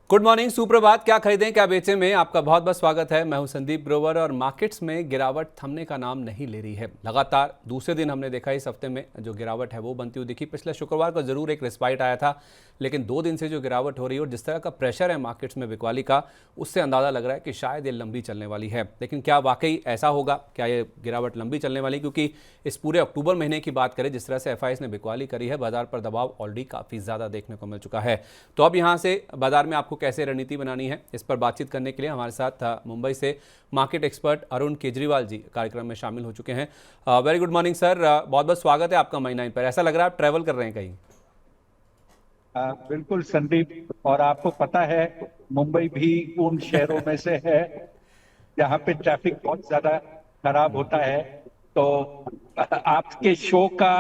Good morning, सुप्रभात। क्या खरीदें क्या बेचें में आपका बहुत बहुत स्वागत है। मैं हूं संदीप ग्रोवर और मार्केट्स में गिरावट थमने का नाम नहीं ले रही है। लगातार दूसरे दिन हमने देखा इस हफ्ते में जो गिरावट है वो बनती हुई दिखी। पिछले शुक्रवार को जरूर एक रिस्पाइट आया था, लेकिन 2 दिन से जो गिरावट हो रही है और जिस तरह का प्रेशर है मार्केट्स में बिकवाली का, उससे अंदाजा लग रहा है कि शायद ये लंबी चलने वाली है। लेकिन क्या वाकई ऐसा होगा? क्या ये गिरावट लंबी चलने वाली? क्योंकि इस पूरे अक्टूबर महीने की बात करें, जिस तरह से एफआईएस ने बिकवाली करी है, बाजार पर दबाव ऑलरेडी काफ़ी ज़्यादा देखने को मिल चुका है। तो अब यहाँ से बाजार में आपको कैसे रणनीति बनानी है, इस पर बातचीत करने के लिए हमारे साथ मुंबई से मार्केट एक्सपर्ट अरुण केजरीवाल जी कार्यक्रम में शामिल हो चुके हैं। वेरी गुड मॉर्निंग सर, बहुत बहुत स्वागत है आपका मई 9 पर। ऐसा लग रहा है आप ट्रैवल कर रहे हैं कहीं? बिल्कुल संदीप, और आपको पता है मुंबई भी उन शहरों में से है जहाँ पे ट्रैफिक बहुत ज्यादा खराब होता है। तो आपके शो का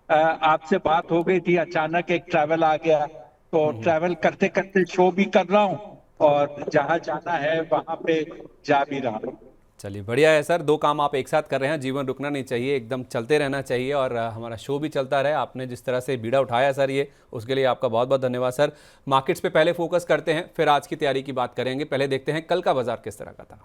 आपसे बात हो गई थी, अचानक एक ट्रैवल आ गया, तो ट्रैवल करते करते शो भी कर रहा हूँ और जहाँ जाना है वहां पे जा भी रहा हूँ। चलिए बढ़िया है सर, 2 काम आप एक साथ कर रहे हैं। जीवन रुकना नहीं चाहिए, एकदम चलते रहना चाहिए और हमारा शो भी चलता रहे। आपने जिस तरह से बीड़ा उठाया सर, ये उसके लिए आपका बहुत बहुत धन्यवाद सर। मार्केट्स पे पहले फोकस करते हैं, फिर आज की तैयारी की बात करेंगे। पहले देखते हैं कल का बाजार किस तरह का था।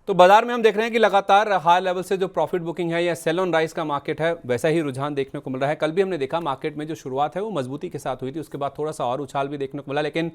तो बाजार में हम देख रहे हैं कि लगातार हाई लेवल से जो प्रॉफिट बुकिंग है या सेल ऑन राइज का मार्केट है, वैसा ही रुझान देखने को मिल रहा है। कल भी हमने देखा मार्केट में जो शुरुआत है वो मजबूती के साथ हुई थी, उसके बाद थोड़ा सा और उछाल भी देखने को मिला, लेकिन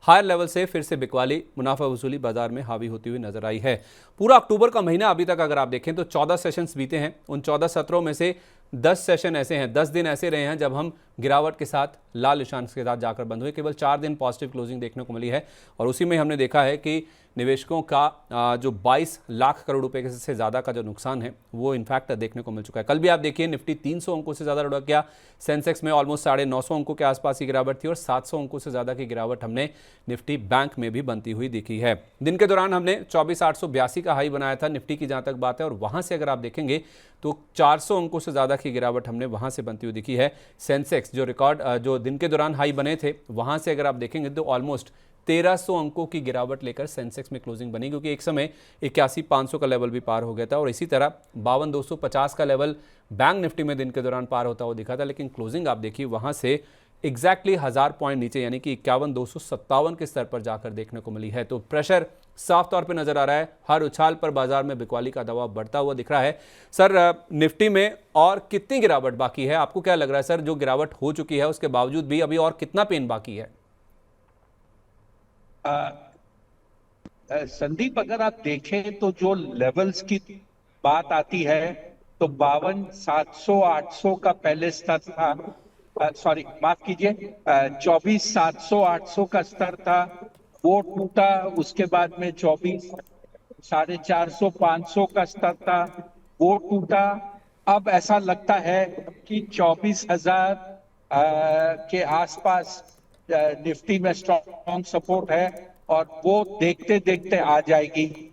हायर लेवल से फिर से बिकवाली, मुनाफा वसूली बाजार में हावी होती हुई नजर आई है। पूरा अक्टूबर का महीना अभी तक अगर आप देखें तो 14 सेशंस बीते हैं। उन 14 सत्रों में से 10 सेशन ऐसे हैं, 10 दिन ऐसे रहे हैं जब हम गिरावट के साथ, लाल निशान के साथ जाकर बंद हुए। केवल 4 दिन पॉजिटिव क्लोजिंग देखने को मिली है और उसी में हमने देखा है कि निवेशकों का जो 22 लाख करोड़ रुपए से ज़्यादा का जो नुकसान है वो इनफैक्ट देखने को मिल चुका है। कल भी आप देखिए निफ्टी 300 अंकों से ज़्यादा लुढ़क गया, सेंसेक्स में ऑलमोस्ट 950 अंकों के आसपास की गिरावट थी और 700 अंकों से ज़्यादा की गिरावट हमने निफ्टी बैंक में भी बनती हुई दिखी है। दिन के दौरान हमने 24,882 का हाई बनाया था निफ्टी की जहाँ तक बात है, और वहाँ से अगर आप देखेंगे तो 400 अंकों से ज़्यादा की गिरावट हमने वहाँ से बनती हुई दिखी है। सेंसेक्स जो रिकॉर्ड जो दिन के दौरान हाई बने थे, वहाँ से अगर आप देखेंगे तो ऑलमोस्ट 1300 अंकों की गिरावट लेकर सेंसेक्स में क्लोजिंग बनी, क्योंकि एक समय 81,500 का लेवल भी पार हो गया था और इसी तरह 52,250 का लेवल बैंक निफ्टी में दिन के दौरान पार होता हुआ दिखा था। लेकिन क्लोजिंग आप देखिए वहां से एग्जैक्टली 1000 पॉइंट नीचे, यानी कि 51,257 के स्तर पर जाकर देखने को मिली है। तो प्रेशर साफ तौर पर नजर आ रहा है, हर उछाल पर बाजार में बिकवाली का दबाव बढ़ता हुआ दिख रहा है। सर, निफ्टी में और कितनी गिरावट बाकी है? आपको क्या लग रहा है सर, जो गिरावट हो चुकी है उसके बावजूद भी अभी और कितना पेन बाकी है? संदीप, अगर आप देखें तो जो लेवल्स की बात आती है तो 52,700-800 का पहले स्तर था। सॉरी, माफ कीजिए, 24,700-800 का स्तर था, वो टूटा। उसके बाद में 24,450-500 का स्तर था, वो टूटा। अब ऐसा लगता है कि 24,000 के आसपास निफ्टी में स्ट्रॉन्ग सपोर्ट है और वो देखते देखते आ जाएगी।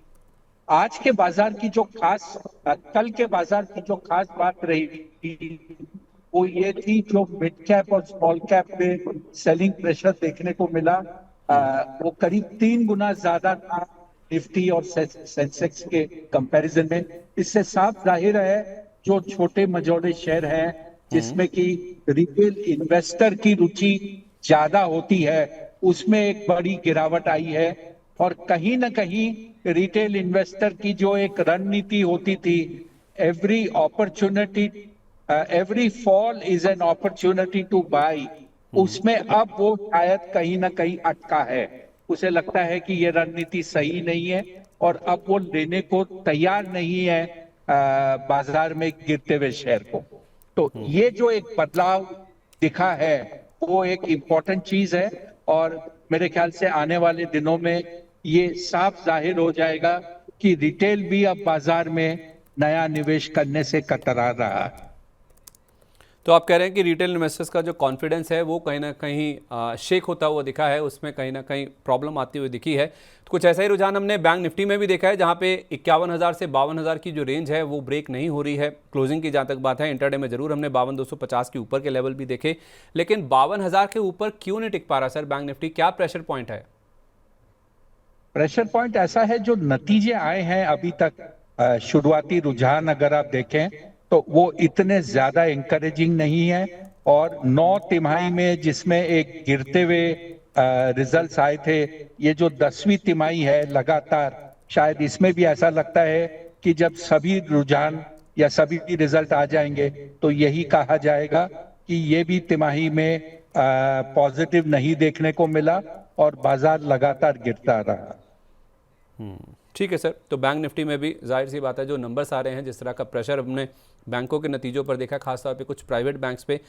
आज के बाजार की जो खास कल के बाजार की जो खास बात रही थी वो ये थी, जो मिड कैप और स्मॉल कैप में सेलिंग प्रेशर देखने को मिला, वो करीब 3 गुना ज्यादा था निफ्टी और सेंसेक्स के कंपैरिजन में। इससे साफ जाहिर है जो छोटे मझोले शेयर हैं जिसमें कि रिटेल इन्वेस्टर की रुचि ज्यादा होती है, उसमें एक बड़ी गिरावट आई है। और कहीं ना कहीं रिटेल इन्वेस्टर की जो एक रणनीति होती थी, every opportunity, every fall is an opportunity two by, उसमें अब वो शायद कहीं ना कहीं अटका है। उसे लगता है कि ये रणनीति सही नहीं है और अब वो लेने को तैयार नहीं है बाजार में गिरते हुए शेयर को। तो ये जो एक बदलाव दिखा है वो एक इम्पोर्टेंट चीज है और मेरे ख्याल से आने वाले दिनों में ये साफ जाहिर हो जाएगा कि रिटेल भी अब बाजार में नया निवेश करने से कतरा रहा है। तो आप कह रहे हैं कि रिटेल इन्वेस्टर्स का जो कॉन्फिडेंस है वो कहीं ना कहीं शेक होता हुआ दिखा है, उसमें कहीं ना कहीं प्रॉब्लम आती हुई दिखी है। तो कुछ ऐसा ही रुझान हमने बैंक निफ्टी में भी देखा है, जहां पे 51,000 से 52,000 की जो रेंज है वो ब्रेक नहीं हो रही है। क्लोजिंग की जहां तक बात है, इंटरडे में जरूर हमने 52,250 के ऊपर के लेवल भी देखे, लेकिन 52,000 के ऊपर क्यों नहीं टिक पा रहा सर बैंक निफ्टी? क्या प्रेशर पॉइंट है? प्रेशर पॉइंट ऐसा है, जो नतीजे आए हैं अभी तक, शुरुआती रुझान अगर आप देखें तो वो इतने ज्यादा इंकरेजिंग नहीं है। और 9 तिमाही में जिसमें एक गिरते हुए रिजल्ट्स आए थे, ये जो 10वीं तिमाही है लगातार, शायद इसमें भी ऐसा लगता है कि जब सभी रुझान या सभी रिजल्ट आ जाएंगे तो यही कहा जाएगा कि ये भी तिमाही में पॉजिटिव नहीं देखने को मिला और बाजार लगातार गिरता रहा। ठीक है सर, तो बैंक निफ्टी में भी जाहिर सी बात है जो नंबर्स आ रहे हैं, जिस तरह का प्रेशर हमने बैंकों के नतीजों पर देखा, खासतौर पे कुछ प्राइवेट बैंक्स पे,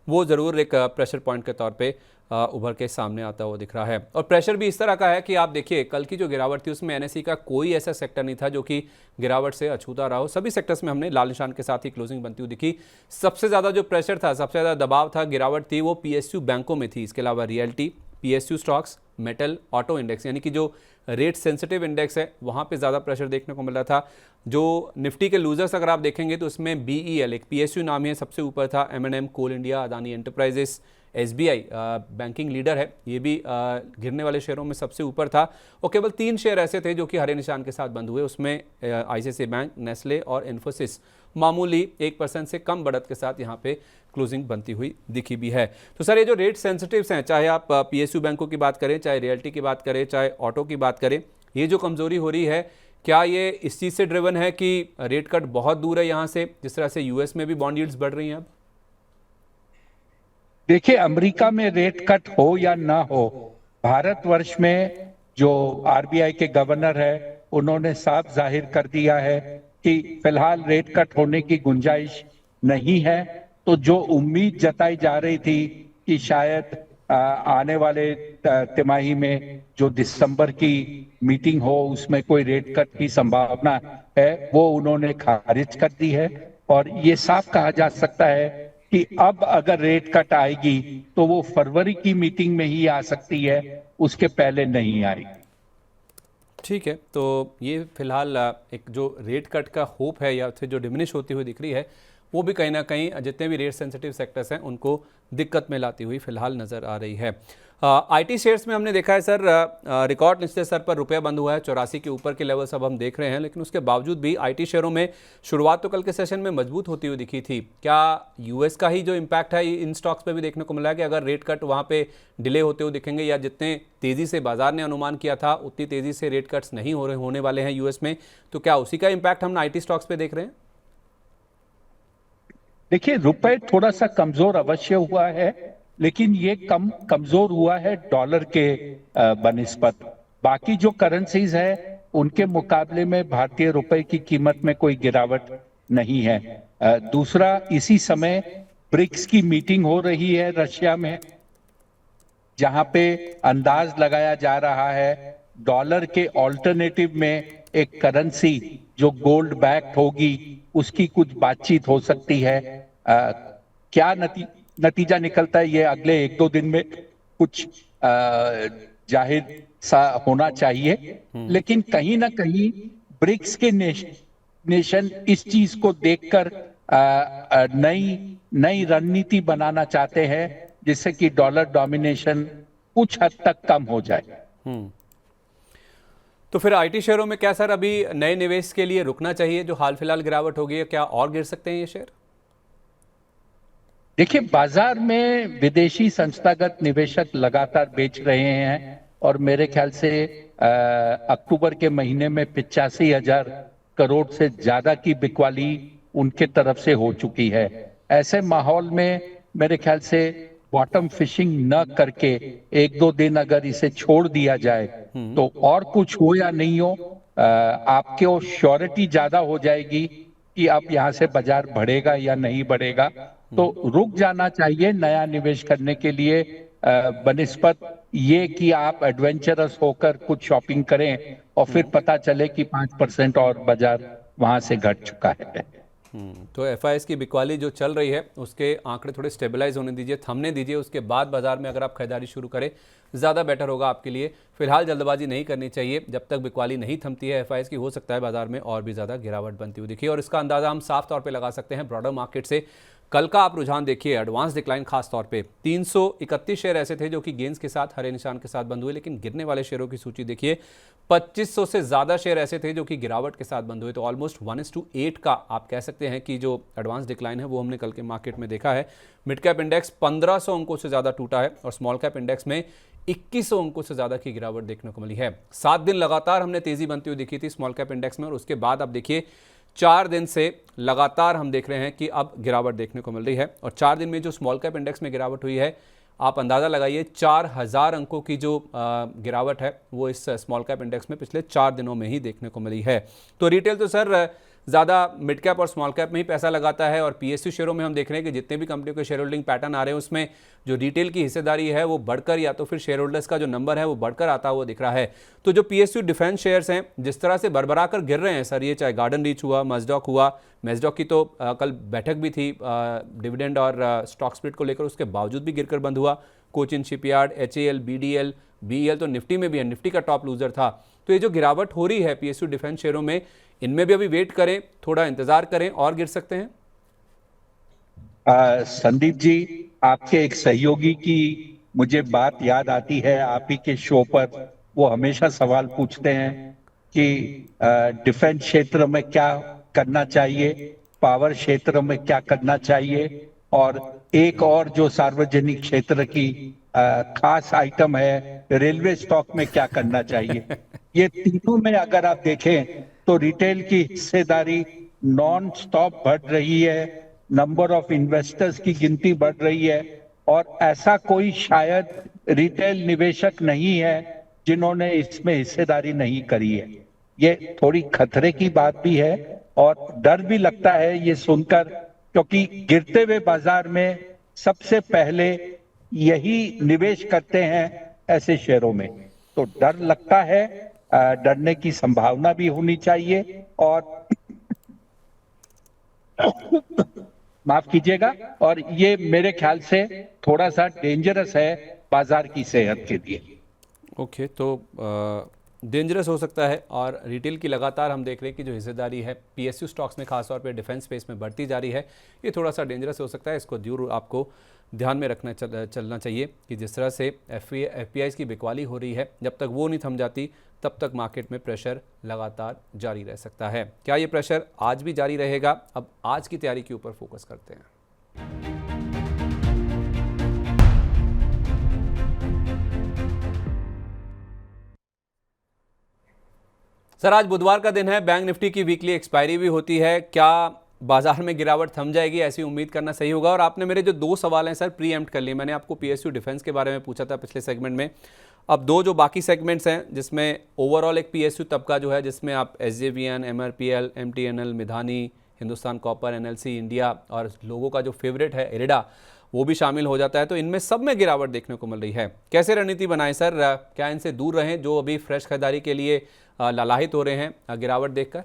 वो ज़रूर एक प्रेशर पॉइंट के तौर पे उभर के सामने आता हुआ दिख रहा है। और प्रेशर भी इस तरह का है कि आप देखिए कल की जो गिरावट थी उसमें एनएसई का कोई ऐसा सेक्टर नहीं था जो कि गिरावट से अछूता रहा हो। सभी सेक्टर्स में हमने लाल निशान के साथ ही क्लोजिंग बनती हुई दिखी। सबसे ज़्यादा जो प्रेशर था, सबसे ज़्यादा दबाव था, गिरावट थी, वो पीएसयू बैंकों में थी। इसके अलावा realty, PSU stocks, metal, auto index यानी कि जो रेट सेंसिटिव इंडेक्स है वहाँ पे ज़्यादा प्रेशर देखने को मिल रहा था। जो निफ्टी के लूजर्स अगर आप देखेंगे तो उसमें बीईएल, एक पीएसयू नाम है, सबसे ऊपर था। एम&एम, Coal India, Adani Enterprises, SBI banking leader है, ये भी गिरने वाले शेयरों में सबसे ऊपर था। और केवल 3 शेयर ऐसे थे जो कि हरे निशान के साथ बंद हुए, उसमें आईसीआईसीआई बैंक, नेस्ले और इन्फोसिस मामूली 1% से कम बढ़त के साथ यहाँ पे क्लोजिंग बनती हुई दिखी भी है। तो सर, ये जो रेट सेंसिटिव्स हैं, चाहे आप पीएसयू बैंकों की बात करें, चाहे रियल्टी की बात करें, चाहे ऑटो की बात करें, ये जो कमजोरी हो रही है, क्या ये इस चीज़ से ड्रिवन है कि रेट कट बहुत दूर है यहाँ से, जिस तरह से यूएस में भी बॉन्ड यील्ड्स बढ़ रही हैं? अब देखिए, अमेरिका में रेट कट हो या ना हो, भारतवर्ष में जो आरबीआई के गवर्नर है उन्होंने साफ जाहिर कर दिया है कि फिलहाल रेट कट होने की गुंजाइश नहीं है। तो जो उम्मीद जताई जा रही थी कि शायद आने वाले तिमाही में जो दिसंबर की मीटिंग हो उसमें कोई रेट कट की संभावना है, वो उन्होंने खारिज कर दी है। और ये साफ कहा जा सकता है कि अब अगर रेट कट आएगी तो वो फरवरी की मीटिंग में ही आ सकती है, उसके पहले नहीं आएगी। ठीक है, तो ये फिलहाल एक जो रेट कट का होप है या फिर जो डिमिनिश होती हुई दिख रही है, वो भी कहीं ना कहीं जितने भी रेट सेंसिटिव सेक्टर्स हैं उनको दिक्कत में लाती हुई फिलहाल नज़र आ रही है। आईटी शेयर्स में हमने देखा है सर, रिकॉर्ड निचले स्तर पर रुपया बंद हुआ है, 84 के ऊपर के लेवल्स अब हम देख रहे हैं, लेकिन उसके बावजूद भी आईटी शेयरों में शुरुआत तो कल के सेशन में मजबूत होती हुई दिखी थी। क्या यूएस का ही जो इम्पैक्ट है इन स्टॉक्स पे भी देखने को मिला है कि अगर रेट कट वहाँ पे डिले होते हुए दिखेंगे, या जितने तेज़ी से बाजार ने अनुमान किया था उतनी तेज़ी से रेट कट्स नहीं होने वाले हैं यूएस में, तो क्या उसी का इम्पैक्ट हम आईटी स्टॉक्स पे देख रहे हैं? देखिए, रुपए थोड़ा सा कमजोर अवश्य हुआ है, लेकिन ये कमजोर हुआ है डॉलर के बनिस्बत। बाकी जो करेंसीज है उनके मुकाबले में भारतीय रुपए की कीमत में कोई गिरावट नहीं है। दूसरा, इसी समय ब्रिक्स की मीटिंग हो रही है रशिया में, जहां पे अंदाज लगाया जा रहा है डॉलर के ऑल्टरनेटिव में एक करेंसी जो गोल्ड बैक्ड होगी उसकी कुछ बातचीत हो सकती है। क्या नतीजा निकलता है ये अगले 1-2 दिन में कुछ जाहिर सा होना चाहिए। लेकिन कहीं ना कहीं ब्रिक्स के नेशन इस चीज को देखकर नई रणनीति बनाना चाहते हैं, जिससे कि डॉलर डोमिनेशन कुछ हद तक कम हो जाए। तो फिर आईटी शेयरों में क्या सर अभी नए निवेश के लिए रुकना चाहिए? जो हाल फिलहाल गिरावट हो गई है, क्या और गिर सकते हैं ये शेयर? देखिए, बाजार में विदेशी संस्थागत निवेशक लगातार बेच रहे हैं और मेरे ख्याल से अक्टूबर के महीने में 85,000 करोड़ से ज्यादा की बिकवाली उनके तरफ से हो चुकी है। ऐसे माहौल में मेरे ख्याल से बॉटम फिशिंग न करके 1-2 दिन अगर इसे छोड़ दिया जाए तो और कुछ हो या नहीं हो, आपको श्योरिटी ज्यादा हो जाएगी कि अब यहाँ से बाजार बढ़ेगा या नहीं बढ़ेगा। तो रुक जाना चाहिए नया निवेश करने के लिए, बनिस्बत ये कि आप एडवेंचरस होकर कुछ शॉपिंग करें और फिर पता चले कि 5% और बाजार वहां से घट चुका है। तो एफआईएस की बिकवाली जो चल रही है उसके आंकड़े थोड़े स्टेबलाइज होने दीजिए, थमने दीजिए, उसके बाद बाजार में अगर आप खरीदारी शुरू करें ज़्यादा बेटर होगा आपके लिए। फिलहाल जल्दबाजी नहीं करनी चाहिए, जब तक बिकवाली नहीं थमती है एफआईएस की, हो सकता है बाजार में और भी ज़्यादा गिरावट बनती हुई दिखी। और इसका अंदाज़ा हम साफ तौर पे लगा सकते हैं ब्रॉडर मार्केट से, कल का आप रुझान देखिए, एडवांस डिक्लाइन खास तौर पे 331 शेयर ऐसे थे जो कि गेंस के साथ, हरे निशान के साथ बंद हुए, लेकिन गिरने वाले शेयरों की सूची देखिए, 2500 से ज़्यादा शेयर ऐसे थे जो कि गिरावट के साथ बंद हुए। तो ऑलमोस्ट 1:8 का आप कह सकते हैं कि जो एडवांस डिक्लाइन है वो हमने कल के मार्केट में देखा है। मिड कैप इंडेक्स 1500 अंकों से ज़्यादा टूटा है और स्मॉल कैप इंडेक्स में 2100 अंकों से ज़्यादा की गिरावट देखने को मिली है। 7 दिन लगातार हमने तेज़ी बनती हुई दिखी थी स्मॉल कैप इंडेक्स में, और उसके बाद आप देखिए 4 दिन से लगातार हम देख रहे हैं कि अब गिरावट देखने को मिल रही है। और 4 दिन में जो स्मॉल कैप इंडेक्स में गिरावट हुई है, आप अंदाज़ा लगाइए 4000 अंकों की जो गिरावट है वो इस स्मॉल कैप इंडेक्स में पिछले 4 दिनों में ही देखने को मिली है। तो रिटेल तो सर ज़्यादा मिड कैप और स्मॉल कैप में ही पैसा लगाता है, और पीएसयू शेयरों में हम देख रहे हैं कि जितने भी कंपनियों के शेयर होल्डिंग पैटर्न आ रहे हैं उसमें जो रिटेल की हिस्सेदारी है वो बढ़कर, या तो फिर शेयर होल्डर्स का जो नंबर है वो बढ़कर आता हुआ दिख रहा है। तो जो पीएसयू डिफेंस शेयर्स हैं जिस तरह से बरबरा कर गिर रहे हैं सर, ये चाहे गार्डन रीच हुआ, मजडॉक हुआ, मेजडॉक की तो कल बैठक भी थी डिविडेंड और स्टॉक स्प्लिट को लेकर, उसके बावजूद भी गिरकर बंद हुआ। Cochin shipyard, HAL, BDL, BEL तो निफ्टी में भी है, निफ्टी का टॉप लूजर था। तो ये जो गिरावट हो रही है पीएसयू डिफेंस शेयरों में, इनमें भी अभी वेट करें, थोड़ा इंतजार करें और गिर सकते हैं? संदीप जी, आपके एक सहयोगी की मुझे बात याद आती है। आप ही के शो पर वो हमेशा सवाल पूछते हैं कि डिफेंस क्षेत्र में क्या करना चाहिए, पावर क्षेत्र में क्या करना चाहिए, और एक और जो सार्वजनिक क्षेत्र की खास आइटम है रेलवे स्टॉक में क्या करना चाहिए। ये तीनों में अगर आप देखें तो रिटेल की हिस्सेदारी नॉन स्टॉप बढ़ रही है, नंबर ऑफ इन्वेस्टर्स की गिनती बढ़ रही है, और ऐसा कोई शायद रिटेल निवेशक नहीं है जिन्होंने इसमें हिस्सेदारी नहीं करी है। ये थोड़ी खतरे की बात भी है और डर भी लगता है ये सुनकर, क्योंकि गिरते हुए बाजार में सबसे पहले यही निवेश करते हैं ऐसे शेयरों में। तो डर लगता है, डरने की संभावना भी होनी चाहिए, और माफ कीजिएगा, और ये मेरे ख्याल से थोड़ा सा डेंजरस है बाजार की सेहत के लिए। ओके, तो डेंजरस हो सकता है, और रिटेल की लगातार हम देख रहे हैं कि जो हिस्सेदारी है पीएसयू स्टॉक्स में खासतौर पे डिफेंस स्पेस में बढ़ती जा रही है, ये थोड़ा सा डेंजरस हो सकता है। इसको जरूर आपको ध्यान में रखना चलना चाहिए कि जिस तरह से एफपीआईज की बिकवाली हो रही है, जब तक वो नहीं थम जाती तब तक मार्केट में प्रेशर लगातार जारी रह सकता है। क्या ये प्रेशर आज भी जारी रहेगा? अब आज की तैयारी के ऊपर फोकस करते हैं। सर, आज बुधवार का दिन है, बैंक निफ्टी की वीकली एक्सपायरी भी होती है। क्या बाजार में गिरावट थम जाएगी, ऐसी उम्मीद करना सही होगा? और आपने मेरे जो 2 सवाल हैं सर प्री एम्प्ट कर लिए। मैंने आपको पीएसयू डिफेंस के बारे में पूछा था पिछले सेगमेंट में। अब 2 जो बाकी सेगमेंट्स हैं जिसमें ओवरऑल एक पीएसयू तबका जो है, जिसमें आप SJVN, MRPL, MTNL, Midhani, Hindustan copper, NLC India और लोगों का जो फेवरेट है इरिडा, वो भी शामिल हो जाता है। तो इनमें सब में गिरावट देखने को मिल रही है। कैसे रणनीति बनाएं सर? क्या इनसे दूर रहें जो अभी फ्रेश खरीदारी के लिए लालायित हो रहे हैं गिरावट देखकर?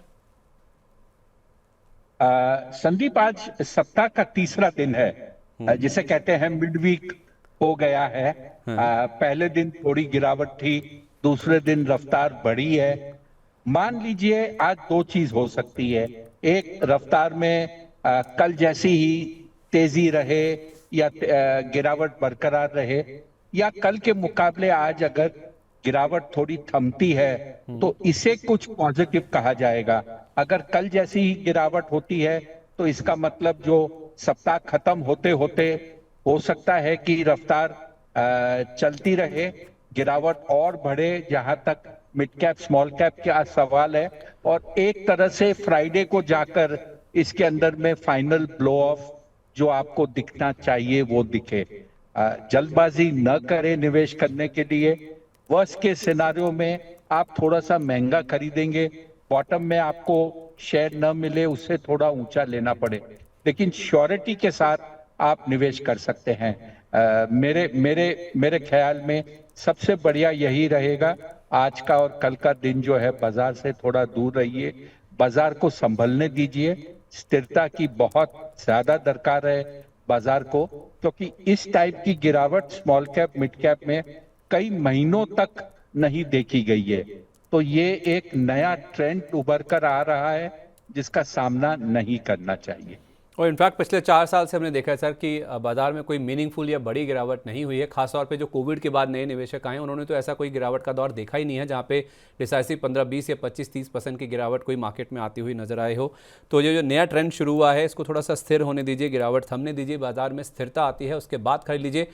संदीप, आज सप्ताह का तीसरा दिन है, जिसे कहते हैं मिड वीक हो गया है। पहले दिन थोड़ी गिरावट थी, दूसरे दिन रफ्तार बढ़ी है। मान लीजिए आज 2 चीज हो सकती है। एक, रफ्तार में कल जैसी ही तेजी रहे या गिरावट बरकरार रहे, या कल के मुकाबले आज अगर गिरावट थोड़ी थमती है तो इसे कुछ पॉजिटिव कहा जाएगा। अगर कल जैसी ही गिरावट होती है तो इसका मतलब जो सप्ताह खत्म होते होते हो सकता है कि रफ्तार चलती रहे, गिरावट और बढ़े, जहां तक मिड कैप स्मॉल कैप का सवाल है, और एक तरह से फ्राइडे को जाकर इसके अंदर में फाइनल ब्लो ऑफ जो आपको दिखना चाहिए वो दिखे। जल्दबाजी न करें निवेश करने के लिए। वर्स्ट के सिनारियो में आप थोड़ा सा महंगा खरीदेंगे, बॉटम में आपको शेयर न मिले, उससे थोड़ा ऊंचा लेना पड़े, लेकिन श्योरिटी के साथ आप निवेश कर सकते हैं। मेरे ख्याल में सबसे बढ़िया यही रहेगा। आज का और कल का दिन जो है बाजार से थोड़ा दूर रहिए, बाजार को संभलने दीजिए। स्थिरता की बहुत ज्यादा दरकार है बाजार को, क्योंकि इस टाइप की गिरावट स्मॉल कैप मिड कैप में कई महीनों तक नहीं देखी गई है। तो ये एक नया ट्रेंड उभर कर आ रहा है जिसका सामना नहीं करना चाहिए। और इनफैक्ट पिछले 4 साल से हमने देखा है सर कि बाजार में कोई मीनिंगफुल या बड़ी गिरावट नहीं हुई है। खासतौर पे जो कोविड के बाद नए निवेशक आए हैं उन्होंने तो ऐसा कोई गिरावट का दौर देखा ही नहीं है जहाँ पे डिसाइसिव 15-20 या 25-30% की गिरावट कोई मार्केट में आती हुई नजर आए हो। तो ये जो नया ट्रेंड शुरू हुआ है इसको थोड़ा सा स्थिर होने दीजिए, गिरावट थमने दीजिए, बाजार में स्थिरता आती है उसके बाद खरीद लीजिए।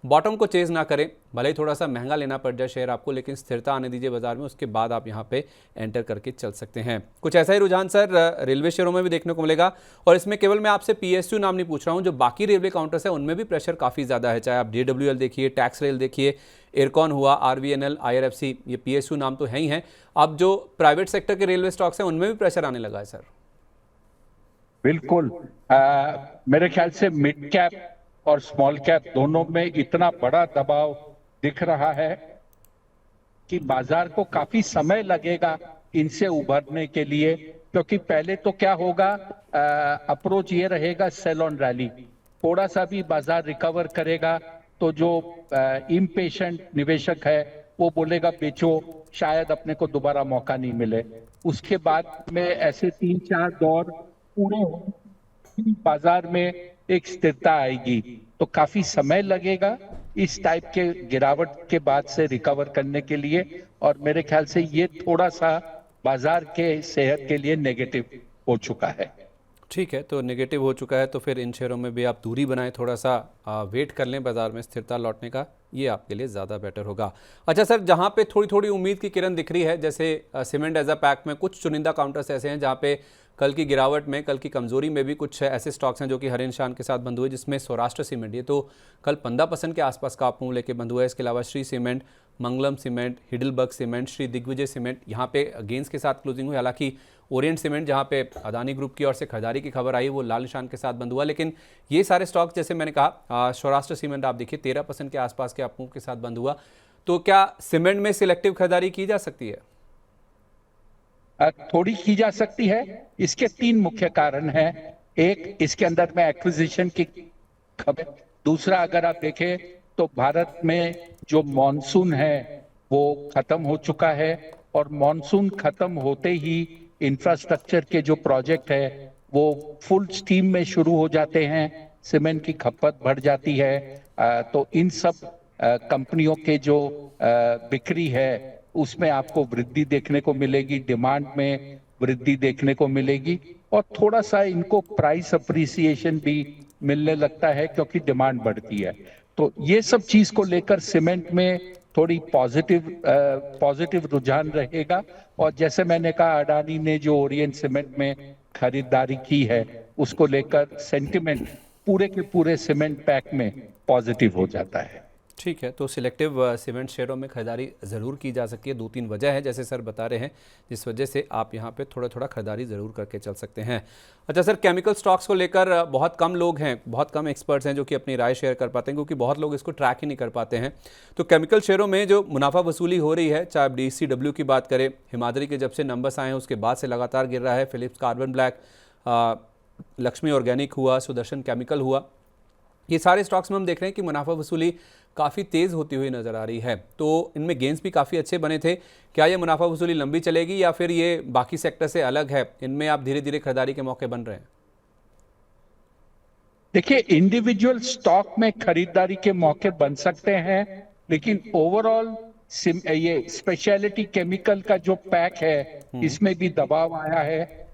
बॉटम को चेज ना करें, भले ही थोड़ा सा महंगा लेना पड़ जाए शेयर आपको, लेकिन स्थिरता आने दीजिए बाजार में, उसके बाद आप यहाँ पे एंटर करके चल सकते हैं। कुछ ऐसा ही रुझान सर रेलवे शेयरों में भी देखने को मिलेगा। और इसमें केवल मैं आपसे PSU नाम नहीं पूछ रहा हूँ, जो बाकी रेलवे काउंटर्स है उनमें भी प्रेशर काफ़ी ज़्यादा है। चाहे आप DWL देखिए, टैक्स रेल देखिए, एयरकॉन हुआ, RVNL, IRFC, ये PSU नाम तो है ही हैं। अब जो प्राइवेट सेक्टर के रेलवे स्टॉक्स हैं उनमें भी प्रेशर आने लगा है सर। बिल्कुल। मेरे ख्याल से मिड कैप और स्मॉल कैप दोनों में इतना बड़ा दबाव दिख रहा है कि बाजार को काफी समय लगेगा इनसे उभरने के लिए, क्योंकि पहले तो क्या होगा, अप्रोच ये रहेगा सेल ऑन रैली। थोड़ा सा भी बाजार रिकवर करेगा तो जो इम्पेशेंट निवेशक है वो बोलेगा बेचो, शायद अपने को दोबारा मौका नहीं मिले। उसके बाद में ऐसे 3-4 दौर पूरे होंगे, बाजार में एक स्थिरता आएगी। तो काफी समय लगेगा इस टाइप के गिरावट के बाद से रिकवर करने के लिए, और मेरे ख्याल से ये थोड़ा सा बाजार के सेहत के लिए नेगेटिव हो चुका है। ठीक है, तो नेगेटिव हो चुका है तो फिर इन शेयरों में भी आप दूरी बनाएं, थोड़ा सा वेट कर लें बाजार में स्थिरता लौटने का, ये आपके लिए ज़्यादा बेटर होगा। अच्छा सर, जहाँ पे थोड़ी थोड़ी उम्मीद की किरण दिख रही है, जैसे सीमेंट एज अ पैक में कुछ चुनिंदा काउंटर्स ऐसे हैं जहाँ पे कल की गिरावट में, कल की कमजोरी में भी कुछ ऐसे स्टॉक्स हैं जो कि हर इंसान के साथ बंद हुए, जिसमें सौराष्ट्र सीमेंट, ये तो कल 15% के आसपास का आप मुँह लेके बंद हुआ है। इसके अलावा Shree Cement, Mangalam Cement, Heidelberg Cement, Shree Digvijay Cement, यहाँ पे गेंस के साथ क्लोजिंग हुई। हालांकि ओरिएंट सीमेंट, जहाँ पे अदानी ग्रुप की ओर से खरीदारी की खबर आई, वो लाल निशान के साथ बंद हुआ। लेकिन ये सारे स्टॉक्स, जैसे मैंने कहा, सौराष्ट्र सीमेंट आप देखिए 13% के आसपास के आप मुँह के साथ बंद हुआ। तो क्या सीमेंट में सिलेक्टिव खरीदारी की जा सकती है? थोड़ी की जा सकती है। इसके 3 मुख्य कारण हैं। एक, इसके अंदर में एक्विजिशन की खबर। दूसरा, अगर आप देखें तो भारत में जो मॉनसून है वो खत्म हो चुका है, और मॉनसून खत्म होते ही इंफ्रास्ट्रक्चर के जो प्रोजेक्ट है वो फुल स्टीम में शुरू हो जाते हैं, सीमेंट की खपत बढ़ जाती है। तो इन सब कंपनियों के जो बिक्री है उसमें आपको वृद्धि देखने को मिलेगी, डिमांड में वृद्धि देखने को मिलेगी, और थोड़ा सा इनको प्राइस अप्रिसिएशन भी मिलने लगता है क्योंकि डिमांड बढ़ती है। तो ये सब चीज को लेकर सीमेंट में थोड़ी पॉजिटिव रुझान रहेगा। और जैसे मैंने कहा, अडानी ने जो ओरिएंट सीमेंट में खरीदारी की है उसको लेकर सेंटिमेंट पूरे के पूरे सीमेंट पैक में पॉजिटिव हो जाता है। ठीक है, तो सिलेक्टिव सीमेंट शेयरों में खरीदारी ज़रूर की जा सकती है। 2-3 वजह है जैसे सर बता रहे हैं, जिस वजह से आप यहाँ पे थोड़ा थोड़ा खरीदारी ज़रूर करके चल सकते हैं। अच्छा सर, केमिकल स्टॉक्स को लेकर बहुत कम लोग हैं, बहुत कम एक्सपर्ट्स हैं जो कि अपनी राय शेयर कर पाते हैं, क्योंकि बहुत लोग इसको ट्रैक ही नहीं कर पाते हैं। तो केमिकल शेयरों में जो मुनाफा वसूली हो रही है, चाहे आप DCW की बात करें, हिमाद्री के जब से नंबर्स आए हैं उसके बाद से लगातार गिर रहा है। Philips carbon black, Lakshmi organic हुआ, सुदर्शन केमिकल हुआ, ये सारे स्टॉक्स में हम देख रहे हैं कि मुनाफा वसूली काफ़ी तेज़ होती हुई नज़र आ रही है। तो इनमें गेंस भी काफ़ी अच्छे बने थे। क्या ये मुनाफा वसूली लंबी चलेगी या फिर ये बाकी सेक्टर से अलग है, इनमें आप धीरे धीरे खरीदारी के मौके बन रहे हैं? देखिए, इंडिविजुअल स्टॉक में खरीदारी के मौके बन सकते हैं, लेकिन ओवरऑल ये स्पेशलिटी केमिकल का जो पैक है इसमें भी दबाव आया है।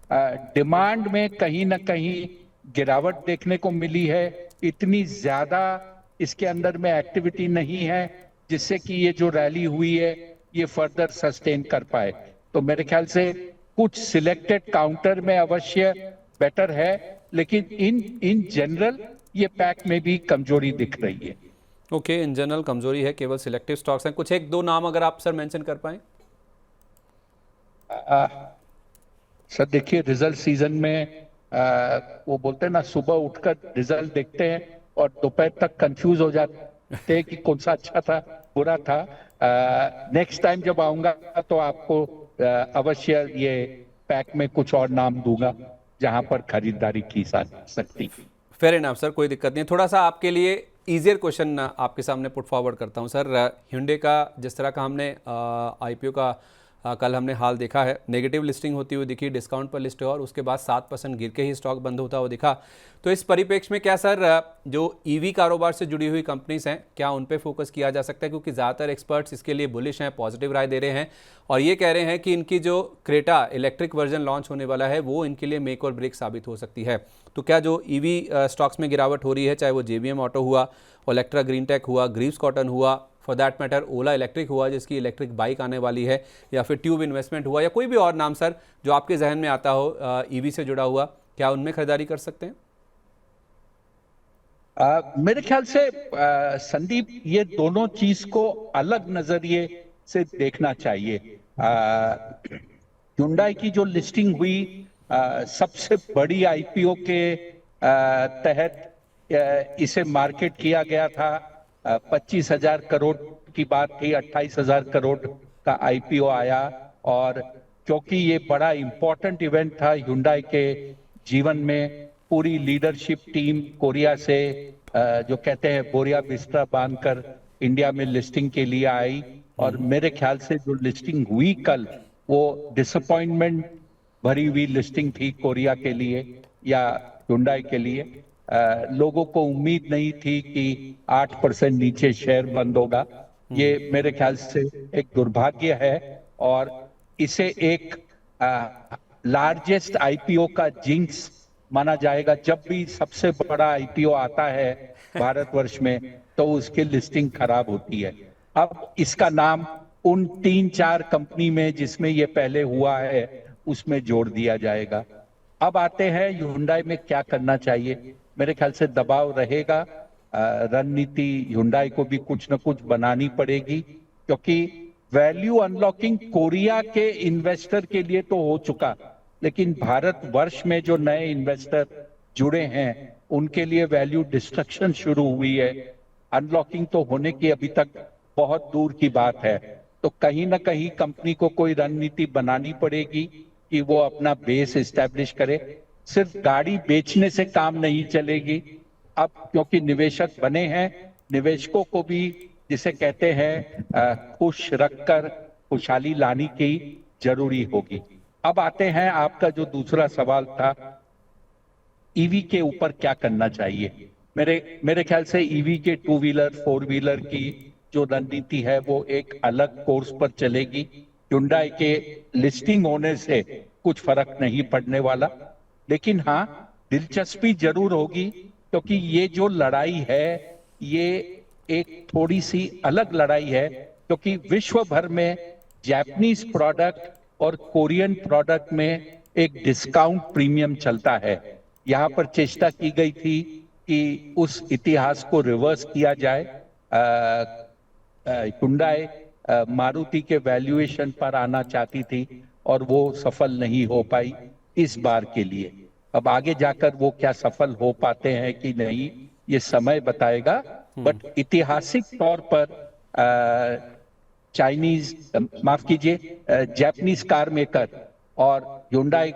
डिमांड में कहीं ना कहीं गिरावट देखने को मिली है। इतनी ज्यादा इसके अंदर में एक्टिविटी नहीं है जिससे कि ये जो रैली हुई है ये फर्दर सस्टेन कर पाए। तो मेरे ख्याल से कुछ सिलेक्टेड काउंटर में अवश्य बेटर है, लेकिन इन जनरल ये पैक में भी कमजोरी दिख रही है। ओके, इन जनरल कमजोरी है, केवल सिलेक्टिव स्टॉक्स हैं। कुछ 1-2 नाम अगर आप सर मेंशन कर पाएं। सर देखिए, रिजल्ट सीजन में वो बोलते हैं ना, सुबह उठकर रिजल्ट देखते हैं और दोपहर तक कंफ्यूज हो जाते हैं कि कौन सा अच्छा था बुरा था। नेक्स्ट टाइम जब आऊंगा तो आपको अवश्य ये पैक में कुछ और नाम दूंगा जहां पर खरीदारी की जा सकती। फेयर इनफ सर, कोई दिक्कत नहीं। थोड़ा सा आपके लिए ईजियर क्वेश्चन आपके सामने पुट फॉरवर्ड करता हूं सर। hyundai का जिस तरह का हमने IPO का कल हमने हाल देखा है, नेगेटिव लिस्टिंग होती हुई दिखी, डिस्काउंट पर लिस्ट हुआ और उसके बाद 7% गिर के ही स्टॉक बंद होता हुआ दिखा। तो इस परिप्रेक्ष्य में क्या सर जो ईवी कारोबार से जुड़ी हुई कंपनीज हैं, क्या उन पे फोकस किया जा सकता है? क्योंकि ज़्यादातर एक्सपर्ट्स इसके लिए बुलिश हैं, पॉजिटिव राय दे रहे हैं और ये कह रहे हैं कि इनकी जो क्रेटा इलेक्ट्रिक वर्जन लॉन्च होने वाला है वो इनके लिए मेक और ब्रेक साबित हो सकती है। तो क्या जो ईवी स्टॉक्स में गिरावट हो रही है, चाहे वो JBM ऑटो हुआ, ओलेक्ट्रा ग्रीन टेक हुआ, ग्रीव्स कॉटन हुआ, for that matter Ola electric हुआ जिसकी इलेक्ट्रिक बाइक आने वाली है, या फिर ट्यूब इन्वेस्टमेंट हुआ, या कोई भी और नाम सर जो आपके जहन में आता हो ईवी से जुड़ा हुआ, क्या उनमें खरीदारी कर सकते हैं? मेरे ख्याल से संदीप, ये दोनों चीज को अलग नजरिए से देखना चाहिए। hyundai की जो लिस्टिंग हुई सबसे बड़ी IPO के तहत इसे मार्केट किया गया था। 25,000 करोड़ की बात थी, 28,000 करोड़ का IPO आया। और क्योंकि ये बड़ा इंपॉर्टेंट इवेंट था hyundai के जीवन में, पूरी लीडरशिप टीम कोरिया से जो कहते हैं बोरिया बिस्तरा बांधकर इंडिया में लिस्टिंग के लिए आई। और मेरे ख्याल से जो लिस्टिंग हुई कल, वो डिसअपॉइंटमेंट भरी हुई लिस्टिंग थी कोरिया के लिए या hyundai के लिए। लोगों को उम्मीद नहीं थी कि 8% नीचे शेयर बंद होगा। ये मेरे ख्याल से एक दुर्भाग्य है और इसे एक लार्जेस्ट IPO का जिंक्स माना जाएगा। जब भी सबसे बड़ा IPO आता है भारतवर्ष में तो उसकी लिस्टिंग खराब होती है। अब इसका नाम उन 3-4 कंपनी में जिसमें ये पहले हुआ है उसमें जोड़ दिया जाएगा। अब आते हैं hyundai में क्या करना चाहिए। मेरे ख्याल से दबाव रहेगा, रणनीति hyundai को भी कुछ न कुछ बनानी पड़ेगी, क्योंकि वैल्यू अनलॉकिंग कोरिया के इन्वेस्टर के लिए तो हो चुका, लेकिन भारतवर्ष में जो नए इन्वेस्टर जुड़े हैं उनके लिए वैल्यू डिस्ट्रक्शन शुरू हुई है। अनलॉकिंग तो होने की अभी तक बहुत दूर की बात है। तो कहीं ना कहीं कंपनी को कोई रणनीति बनानी पड़ेगी कि वो अपना बेस एस्टेब्लिश करे। सिर्फ गाड़ी बेचने से काम नहीं चलेगी। अब क्योंकि निवेशक बने हैं, निवेशकों को भी जिसे कहते हैं खुश रखकर खुशहाली लाने की जरूरी होगी। अब आते हैं, आपका जो दूसरा सवाल था ईवी के ऊपर क्या करना चाहिए। मेरे ख्याल से ईवी के 2 व्हीलर 4 व्हीलर की जो रणनीति है वो एक अलग कोर्स पर चलेगी। hyundai के लिस्टिंग होने से कुछ फर्क नहीं पड़ने वाला, लेकिन हाँ दिलचस्पी जरूर होगी, क्योंकि ये जो लड़ाई है ये एक थोड़ी सी अलग लड़ाई है, क्योंकि विश्व भर में जापानीज प्रोडक्ट और कोरियन प्रोडक्ट में एक डिस्काउंट प्रीमियम चलता है। यहाँ पर चेष्टा की गई थी कि उस इतिहास को रिवर्स किया जाए। hyundai मारुति के वैल्यूएशन पर आना चाहती थी और वो सफल नहीं हो पाई इस बार के लिए। अब आगे जाकर वो क्या सफल हो पाते हैं कि नहीं, ये समय बताएगा। बट ऐतिहासिक तौर पर चाइनीज, माफ कीजिए, जापानीज कार मेकर और hyundai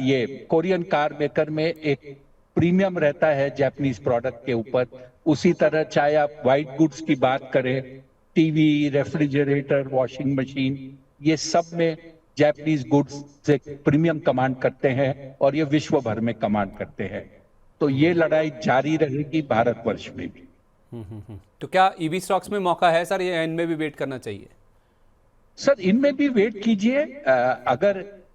ये कोरियन कार मेकर में एक प्रीमियम रहता है जापानीज प्रोडक्ट के ऊपर। उसी तरह चाहे आप व्हाइट गुड्स की बात करें, टीवी, रेफ्रिजरेटर, वॉशिंग मशीन, ये सब में जापानीज गुड्स से प्रीमियम कमांड करते हैं और ये विश्व भर में कमांड करते हैं। तो ये लड़ाई जारी रहेगी भारतवर्ष में भी। तो क्या ईवी स्टॉक्स में मौका है सर, या इनमें भी वेट करना चाहिए? सर इनमें भी वेट कीजिए।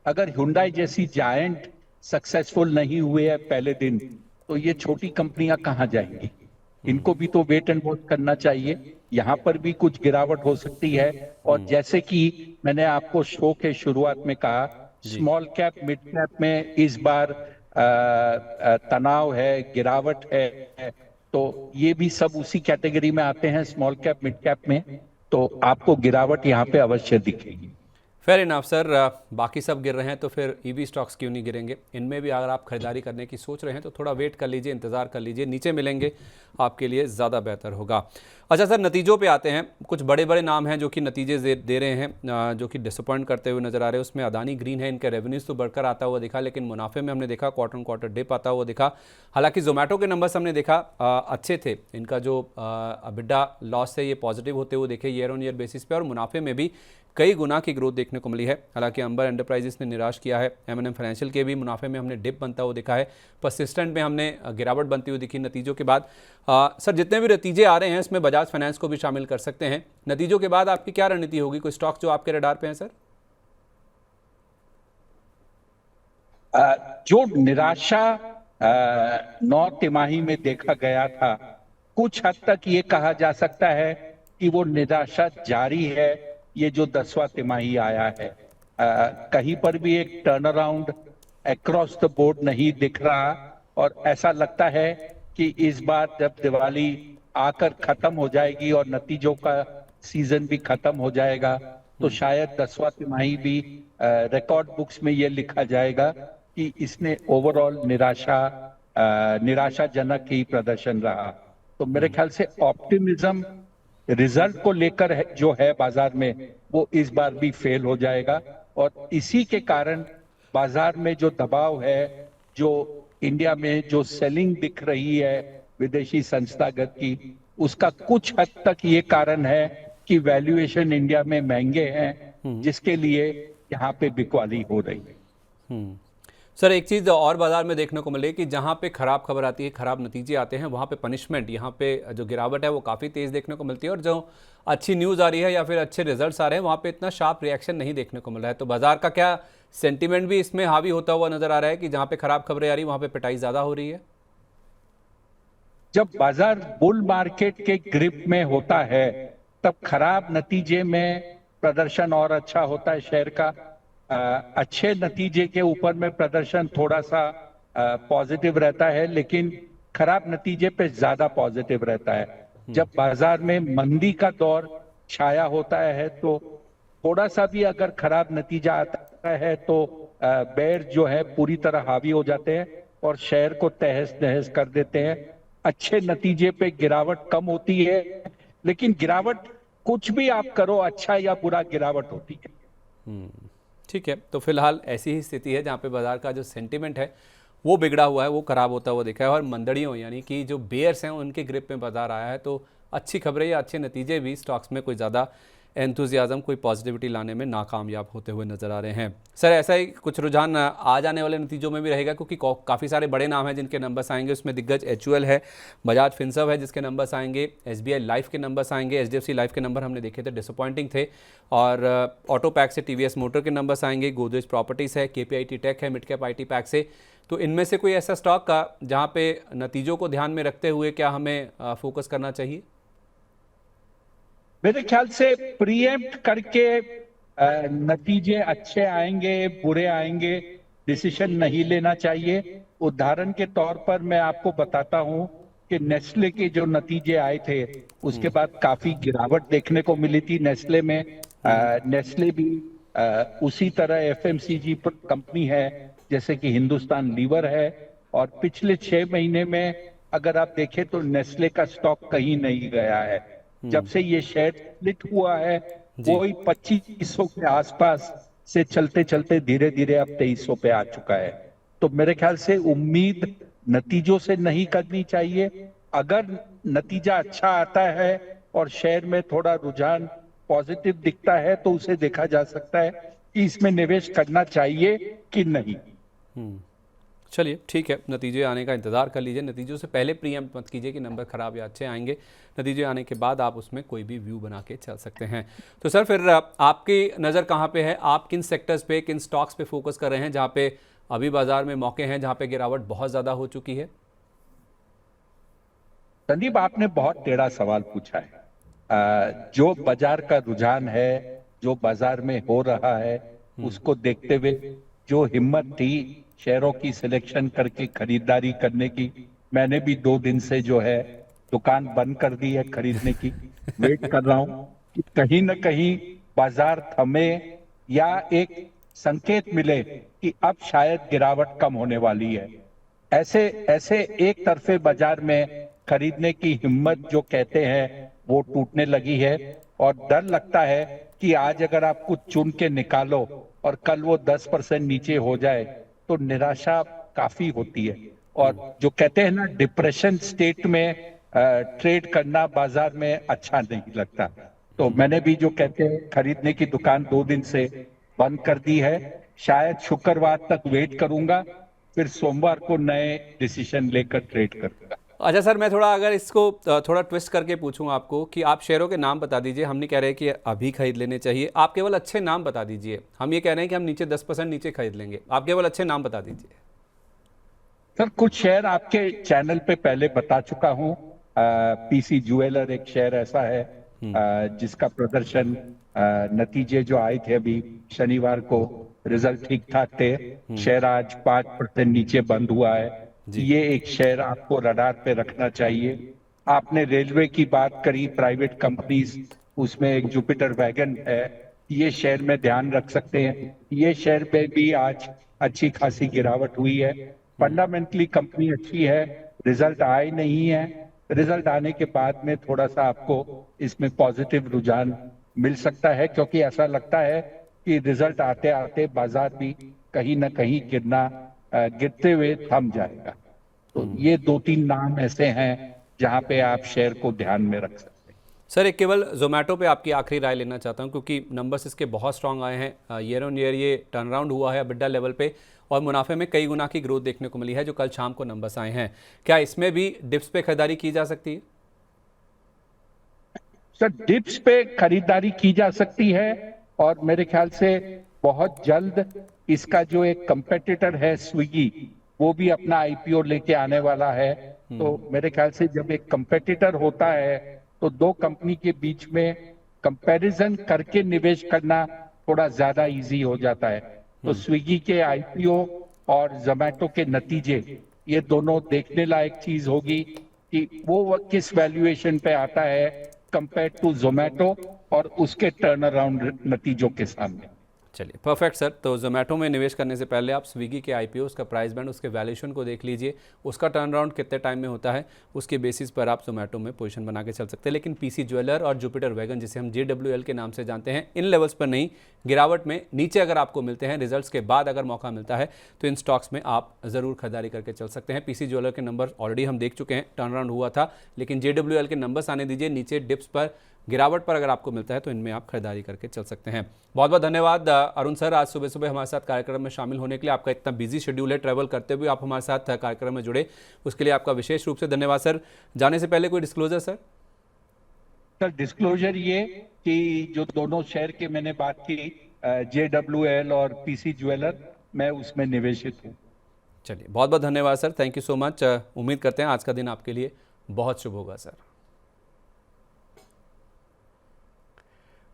अगर hyundai जैसी जायंट सक्सेसफुल नहीं हुए है पहले दिन, तो ये छोटी कंपनियां कहां जाएंगी। इनको भी तो वेट एंड वॉच करना चाहिए। यहाँ पर भी कुछ गिरावट हो सकती है। और जैसे कि मैंने आपको शो के शुरुआत में कहा, स्मॉल कैप मिड कैप में इस बार तनाव है, गिरावट है, तो ये भी सब उसी कैटेगरी में आते हैं, स्मॉल कैप मिड कैप में। तो आपको गिरावट यहाँ पे अवश्य दिखेगी। फेयर इनफ सर, बाकी सब गिर रहे हैं तो फिर ईवी स्टॉक्स क्यों नहीं गिरेंगे। इनमें भी अगर आप खरीदारी करने की सोच रहे हैं तो थोड़ा वेट कर लीजिए, इंतज़ार कर लीजिए, नीचे मिलेंगे आपके लिए ज़्यादा बेहतर होगा। अच्छा सर, नतीजों पे आते हैं। कुछ बड़े बड़े नाम हैं जो कि नतीजे दे रहे हैं, जो कि डिसअपॉइंट करते हुए नजर आ रहे हैं। उसमें अदानी ग्रीन है, इनके रेवेन्यूज तो बढ़कर आता हुआ दिखा, लेकिन मुनाफे में हमने देखा क्वार्टर ऑन क्वार्टर डिप आता हुआ दिखा। हालांकि जोमेटो के नंबर्स हमने देखा अच्छे थे, इनका जो अबिडा लॉस है ये पॉजिटिव होते हुए देखे ईयर ऑन ईयर बेसिस पे, और मुनाफे में भी कई गुना की ग्रोथ देखने को मिली है। हालांकि अंबर एंटरप्राइजेस ने निराश किया है। M&M फाइनेंशियल के भी मुनाफे में हमने डिप बनता हुआ दिखा है। परसिस्टेंट में हमने गिरावट बनती हुई दिखी नतीजों के बाद। सर, जितने भी नतीजे आ रहे हैं इसमें बजाज फाइनेंस को भी शामिल कर सकते हैं। नतीजों के बाद आपकी क्या रणनीति होगी? कोई स्टॉक जो आपके रडार पे हैं सर? जो निराशा 9 तिमाही में देखा गया था, कुछ हद तक ये कहा जा सकता है कि वो निराशा जारी है। ये जो 10वां तिमाही आया है, कहीं पर भी एक turn around across the board नहीं दिख रहा, और ऐसा लगता है कि इस बार जब दिवाली आकर खत्म हो जाएगी और नतीजों का सीजन भी खत्म हो जाएगा, तो शायद 10वां तिमाही भी रिकॉर्ड बुक्स में ये लिखा जाएगा कि इसने ओवरऑल निराशाजनक ही प्रदर्शन रहा। तो मेरे ख्याल से ऑप्टिमिज्म रिजल्ट को लेकर जो है बाजार में, वो इस बार भी फेल हो जाएगा, और इसी के कारण बाजार में जो दबाव है, जो इंडिया में जो सेलिंग दिख रही है विदेशी संस्थागत की, उसका कुछ हद तक ये कारण है कि वैल्यूएशन इंडिया में महंगे हैं, जिसके लिए यहाँ पे बिकवाली हो रही है। सर, एक चीज़ और बाजार में देखने को मिले कि जहाँ पे खराब खबर आती है, खराब नतीजे आते हैं, वहाँ पे पनिशमेंट, यहाँ पे जो गिरावट है वो काफ़ी तेज़ देखने को मिलती है, और जो अच्छी न्यूज़ आ रही है या फिर अच्छे रिजल्ट्स आ रहे हैं वहाँ पे इतना शार्प रिएक्शन नहीं देखने को मिल रहा है। तो बाजार का क्या सेंटिमेंट भी इसमें हावी होता हुआ नजर आ रहा है कि जहाँ पे खराब खबरें आ रही है वहाँ पे पिटाई ज़्यादा हो रही है? जब बाजार बुल मार्केट के ग्रिप में होता है, तब खराब नतीजे में प्रदर्शन और अच्छा होता है शेयर का। अच्छे नतीजे के ऊपर में प्रदर्शन थोड़ा सा पॉजिटिव रहता है, लेकिन खराब नतीजे पे ज्यादा पॉजिटिव रहता है। जब बाजार में मंदी का दौर छाया होता है, तो थोड़ा सा भी अगर खराब नतीजा आता है तो बेयर जो है पूरी तरह हावी हो जाते हैं और शेयर को तहस नहस कर देते हैं। अच्छे नतीजे पे गिरावट कम होती है, लेकिन गिरावट कुछ भी आप करो, अच्छा या बुरा, गिरावट होती है। ठीक है, तो फिलहाल ऐसी ही स्थिति है जहाँ पे बाजार का जो सेंटिमेंट है वो बिगड़ा हुआ है, वो खराब होता हुआ दिखा है, और मंदड़ियों यानी कि जो बेयर्स हैं उनके ग्रिप में बाजार आया है। तो अच्छी खबरें या अच्छे नतीजे भी स्टॉक्स में कोई ज़्यादा एंथुजियाज्म, कोई पॉजिटिविटी लाने में नाकामयाब होते हुए नजर आ रहे हैं। सर, ऐसा ही कुछ रुझान आ जाने वाले नतीजों में भी रहेगा, क्योंकि काफ़ी सारे बड़े नाम हैं जिनके नंबर्स आएंगे। उसमें दिग्गज HUL है, बजाज फिनसर्व है जिसके नंबर्स आएंगे, SBI लाइफ के नंबर्स आएंगे, HDFC लाइफ के नंबर हमने देखे थे, डिसअपॉइंटिंग थे, और ऑटो पैक से TVS मोटर के नंबर्स आएंगे, गोदरेज प्रॉपर्टीज़ है, KPIT टेक है, मिड कैप IT पैक से। तो इनमें से कोई ऐसा स्टॉक का जहाँ पे नतीजों को ध्यान में रखते हुए क्या हमें फोकस करना चाहिए? मेरे ख्याल से प्रीएम्प्ट करके नतीजे अच्छे आएंगे बुरे आएंगे डिसीजन नहीं लेना चाहिए। उदाहरण के तौर पर मैं आपको बताता हूं कि नेस्ले के जो नतीजे आए थे, उसके बाद काफी गिरावट देखने को मिली थी नेस्ले में। नेस्ले भी उसी तरह FMCG कंपनी है जैसे कि हिंदुस्तान लीवर है, और पिछले 6 महीने में अगर आप देखें तो नेस्ले का स्टॉक कहीं नहीं गया है। जब से ये शेयर स्प्लिट हुआ है, वही 2500 के आसपास से चलते चलते धीरे धीरे अब 2300 पे आ चुका है। तो मेरे ख्याल से उम्मीद नतीजों से नहीं करनी चाहिए। अगर नतीजा अच्छा आता है और शेयर में थोड़ा रुझान पॉजिटिव दिखता है, तो उसे देखा जा सकता है कि इसमें निवेश करना चाहिए कि नहीं। चलिए, ठीक है, नतीजे आने का इंतज़ार कर लीजिए। नतीजों से पहले प्रीएम्प्ट मत कीजिए कि नंबर खराब या अच्छे आएंगे। नतीजे आने के बाद आप उसमें कोई भी व्यू बना के चल सकते हैं। तो सर, फिर आपकी नज़र कहाँ पे है? आप किन सेक्टर्स पे, किन स्टॉक्स पे फोकस कर रहे हैं जहाँ पे अभी बाजार में मौके हैं, जहाँ पे गिरावट बहुत ज़्यादा हो चुकी है? संदीप, आपने बहुत टेढ़ा सवाल पूछा है। जो बाजार का रुझान है, जो बाजार में हो रहा है, उसको देखते हुए जो हिम्मत थी शेयरों की सिलेक्शन करके खरीदारी करने की, मैंने भी 2 दिन से जो है दुकान बंद कर दी है खरीदने की। वेट कर रहा हूं कि कहीं ना कहीं बाजार थमे या एक संकेत मिले कि अब शायद गिरावट कम होने वाली है। ऐसे ऐसे एक तरफे बाजार में खरीदने की हिम्मत जो कहते हैं वो टूटने लगी है और डर लगता है कि आज अगर आप कुछ चुन के निकालो और कल वो 10% नीचे हो जाए तो निराशा काफी होती है। और जो कहते हैं ना, डिप्रेशन स्टेट में ट्रेड करना बाजार में अच्छा नहीं लगता। तो मैंने भी जो कहते हैं खरीदने की दुकान 2 दिन से बंद कर दी है। शायद शुक्रवार तक वेट करूंगा, फिर सोमवार को नए डिसीजन लेकर ट्रेड करूंगा। अच्छा सर, मैं थोड़ा अगर इसको थोड़ा ट्विस्ट करके पूछूं आपको कि आप शेयरों के नाम बता दीजिए। हम नहीं कह रहे कि अभी खरीद लेने चाहिए, आप केवल अच्छे नाम बता दीजिए। हम ये कह रहे हैं कि हम नीचे 10% नीचे खरीद लेंगे, आप केवल अच्छे नाम बता दीजिए। सर कुछ शेयर आपके चैनल पे पहले बता चुका हूं। पीसी ज्वेलर एक शेयर ऐसा है जिसका प्रदर्शन, नतीजे जो आए थे अभी शनिवार को, रिजल्ट ठीक ठाक थे। शेयर आज 5% नीचे बंद हुआ है। जी। ये एक शेयर आपको रडार पे रखना चाहिए। आपने रेलवे की बात करी, प्राइवेट कंपनीज, उसमें एक जुपिटर वैगन है, ये शेयर में ध्यान रख सकते हैं। ये शेयर पे भी आज अच्छी खासी गिरावट हुई है। फंडामेंटली कंपनी अच्छी है, रिजल्ट आए नहीं है। रिजल्ट आने के बाद में थोड़ा सा आपको इसमें पॉजिटिव रुझान मिल सकता है, क्योंकि ऐसा लगता है कि रिजल्ट आते आते बाजार भी कहीं ना कहीं गिरते हुए थम जाएगा। तो ये 2-3 नाम ऐसे हैं जहां पे आप शेयर को ध्यान में रख सकते हैं। सर एक केवल जोमेटो पे आपकी आखिरी राय लेना चाहता हूं, क्योंकि नंबर्स इसके बहुत स्ट्रांग आए हैं। ईयर ऑन ईयर ये टर्न अराउंड हुआ है अबिडा लेवल पे और मुनाफे में कई गुना की ग्रोथ देखने को मिली है जो कल शाम को नंबर्स आए हैं। क्या इसमें भी डिप्स पे खरीदारी की जा सकती है? सर डिप्स पे खरीदारी की जा सकती है और मेरे ख्याल से बहुत जल्द इसका जो एक कंपेटिटर है स्विगी, वो भी अपना आईपीओ लेके आने वाला है। तो मेरे ख्याल से जब एक कंपेटिटर होता है तो दो कंपनी के बीच में कंपैरिजन करके निवेश करना थोड़ा ज्यादा इजी हो जाता है। तो स्विगी के आईपीओ और जोमैटो के नतीजे, ये दोनों देखने लायक चीज होगी कि वो किस वैल्यूएशन पे आता है कंपेयर टू जोमैटो और उसके टर्न अराउंड नतीजों के सामने। चलिए परफेक्ट सर। तो जोमेटो में निवेश करने से पहले आप स्विगी के आईपीओ, उसका प्राइस बैंड, उसके वैल्यूएशन को देख लीजिए, उसका टर्न अराउंड कितने टाइम में होता है, उसके बेसिस पर आप जोमेटो में पोजीशन बना के चल सकते हैं। लेकिन पीसी ज्वेलर और जुपिटर वैगन, जिसे हम JWL के नाम से जानते हैं, इन लेवल्स पर नहीं, गिरावट में नीचे अगर आपको मिलते हैं, रिजल्ट्स के बाद अगर मौका मिलता है तो इन स्टॉक्स में आप ज़रूर खरीदारी करके चल सकते हैं। पीसी ज्वेलर के नंबर ऑलरेडी हम देख चुके हैं, टर्न अराउंड हुआ था, लेकिन JWL के नंबर्स आने दीजिए। नीचे डिप्स पर, गिरावट पर अगर आपको मिलता है तो इनमें आप खरीदारी करके चल सकते हैं। बहुत बहुत धन्यवाद अरुण सर, आज सुबह सुबह हमारे साथ कार्यक्रम में शामिल होने के लिए। आपका इतना बिजी शेड्यूल है, ट्रैवल करते हुए आप हमारे साथ कार्यक्रम में जुड़े, उसके लिए आपका विशेष रूप से धन्यवाद सर। जाने से पहले कोई डिस्क्लोजर सर? सर डिस्क्लोजर ये कि जो दोनों शेयर के मैंने बात की, JWL और पीसी ज्वेलर, मैं उसमें निवेशित हूँ। चलिए बहुत बहुत धन्यवाद sir, thank you so much. उम्मीद करते हैं आज का दिन आपके लिए बहुत शुभ होगा सर।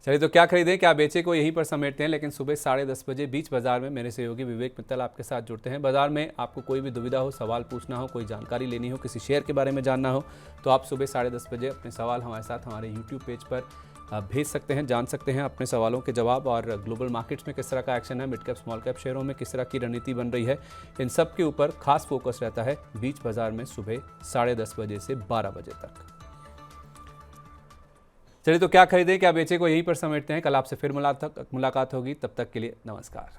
चलिए तो क्या खरीदें क्या बेचे को यहीं पर समेटते हैं, लेकिन सुबह 10:30 बजे बीच बाजार में मेरे सहयोगी विवेक मित्तल आपके साथ जुड़ते हैं। बाजार में आपको कोई भी दुविधा हो, सवाल पूछना हो, कोई जानकारी लेनी हो, किसी शेयर के बारे में जानना हो, तो आप सुबह 10:30 बजे अपने सवाल हमारे साथ हमारे यूट्यूब पेज पर भेज सकते हैं, जान सकते हैं अपने सवालों के जवाब। और ग्लोबल मार्केट्स में किस तरह का एक्शन है, मिड कैप स्मॉल कैप शेयरों में किस तरह की रणनीति बन रही है, इन सब के ऊपर खास फोकस रहता है बीच बाजार में सुबह 10:30 बजे से 12 बजे तक। चलिए तो क्या खरीदें क्या बेचे को यहीं पर समेटते हैं। कल आपसे फिर मुलाकात होगी, तब तक के लिए नमस्कार।